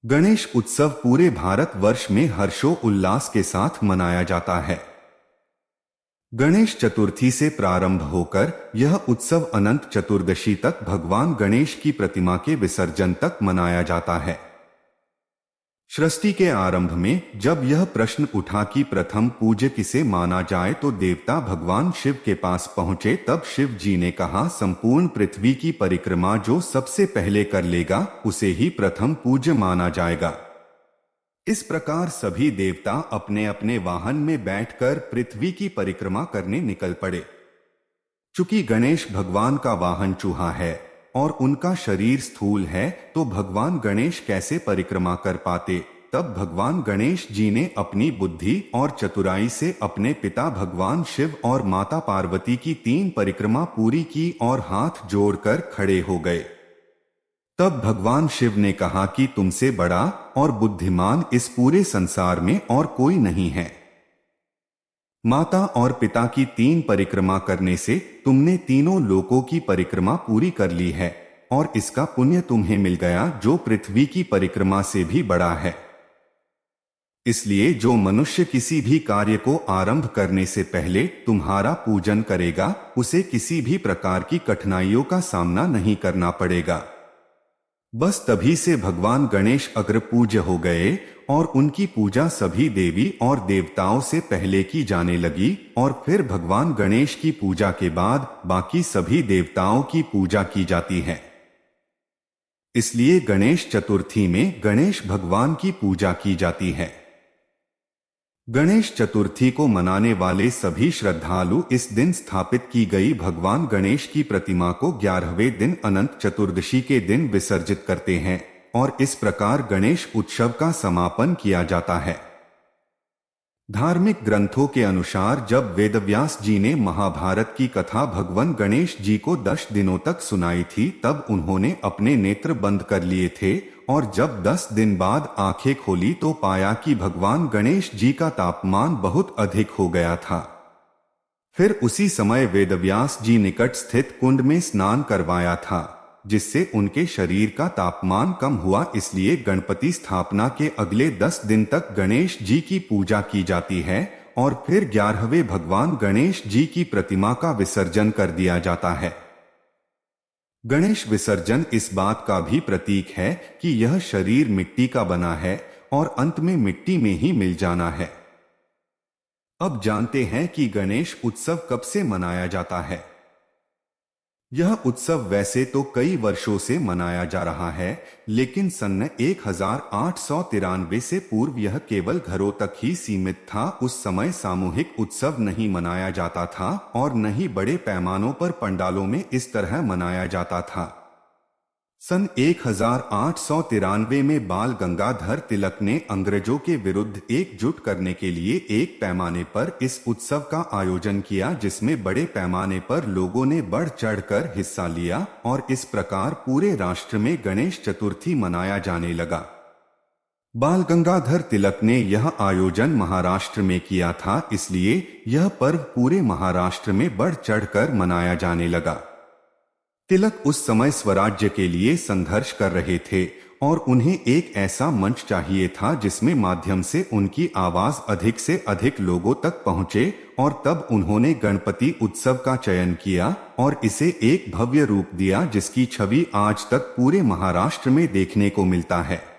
गणेश उत्सव पूरे भारत वर्ष में हर्षोल्लास के साथ मनाया जाता है। गणेश चतुर्थी से प्रारंभ होकर यह उत्सव अनंत चतुर्दशी तक भगवान गणेश की प्रतिमा के विसर्जन तक मनाया जाता है। सृष्टि के आरंभ में जब यह प्रश्न उठा कि प्रथम पूज्य किसे माना जाए तो देवता भगवान शिव के पास पहुंचे। तब शिव जी ने कहा, संपूर्ण पृथ्वी की परिक्रमा जो सबसे पहले कर लेगा उसे ही प्रथम पूज्य माना जाएगा। इस प्रकार सभी देवता अपने अपने वाहन में बैठकर पृथ्वी की परिक्रमा करने निकल पड़े। चूंकि गणेश भगवान का वाहन चूहा है और उनका शरीर स्थूल है, तो भगवान गणेश कैसे परिक्रमा कर पाते। तब भगवान गणेश जी ने अपनी बुद्धि और चतुराई से अपने पिता भगवान शिव और माता पार्वती की 3 परिक्रमा पूरी की और हाथ जोड़कर खड़े हो गए। तब भगवान शिव ने कहा कि तुमसे बड़ा और बुद्धिमान इस पूरे संसार में और कोई नहीं है। माता और पिता की 3 परिक्रमा करने से तुमने तीनों लोकों की परिक्रमा पूरी कर ली है और इसका पुण्य तुम्हें मिल गया जो पृथ्वी की परिक्रमा से भी बड़ा है। इसलिए जो मनुष्य किसी भी कार्य को आरंभ करने से पहले तुम्हारा पूजन करेगा उसे किसी भी प्रकार की कठिनाइयों का सामना नहीं करना पड़ेगा। बस तभी से भगवान गणेश अग्र पूज्य हो गए और उनकी पूजा सभी देवी और देवताओं से पहले की जाने लगी और फिर भगवान गणेश की पूजा के बाद बाकी सभी देवताओं की पूजा की जाती है। इसलिए गणेश चतुर्थी में गणेश भगवान की पूजा की जाती है। गणेश चतुर्थी को मनाने वाले सभी श्रद्धालु इस दिन स्थापित की गई भगवान गणेश की प्रतिमा को 11वें दिन अनंत चतुर्दशी के दिन विसर्जित करते हैं और इस प्रकार गणेश उत्सव का समापन किया जाता है। धार्मिक ग्रंथों के अनुसार जब वेदव्यास जी ने महाभारत की कथा भगवान गणेश जी को 10 दिनों तक सुनाई थी, तब उन्होंने अपने नेत्र बंद कर लिए थे और जब 10 दिन बाद आंखें खोली तो पाया कि भगवान गणेश जी का तापमान बहुत अधिक हो गया था। फिर उसी समय वेदव्यास जी निकट स्थित कुंड में स्नान करवाया था, जिससे उनके शरीर का तापमान कम हुआ। इसलिए गणपति स्थापना के अगले 10 दिन तक गणेश जी की पूजा की जाती है और फिर 11वें भगवान गणेश जी की प्रतिमा का विसर्जन कर दिया जाता है। गणेश विसर्जन इस बात का भी प्रतीक है कि यह शरीर मिट्टी का बना है और अंत में मिट्टी में ही मिल जाना है। अब जानते हैं कि गणेश उत्सव कब से मनाया जाता है। यह उत्सव वैसे तो कई वर्षों से मनाया जा रहा है, लेकिन सन 1893 से पूर्व यह केवल घरों तक ही सीमित था। उस समय सामूहिक उत्सव नहीं मनाया जाता था और न ही बड़े पैमानों पर पंडालों में इस तरह मनाया जाता था। सन 1893 में बाल गंगाधर तिलक ने अंग्रेजों के विरुद्ध एकजुट करने के लिए एक पैमाने पर इस उत्सव का आयोजन किया, जिसमें बड़े पैमाने पर लोगों ने बढ़ चढ़कर हिस्सा लिया और इस प्रकार पूरे राष्ट्र में गणेश चतुर्थी मनाया जाने लगा। बाल गंगाधर तिलक ने यह आयोजन महाराष्ट्र में किया था, इसलिए यह पर्व पूरे महाराष्ट्र में बढ़ चढ़कर मनाया जाने लगा। तिलक उस समय स्वराज्य के लिए संघर्ष कर रहे थे और उन्हें एक ऐसा मंच चाहिए था जिसमें माध्यम से उनकी आवाज अधिक से अधिक लोगों तक पहुंचे और तब उन्होंने गणपति उत्सव का चयन किया और इसे एक भव्य रूप दिया जिसकी छवि आज तक पूरे महाराष्ट्र में देखने को मिलता है।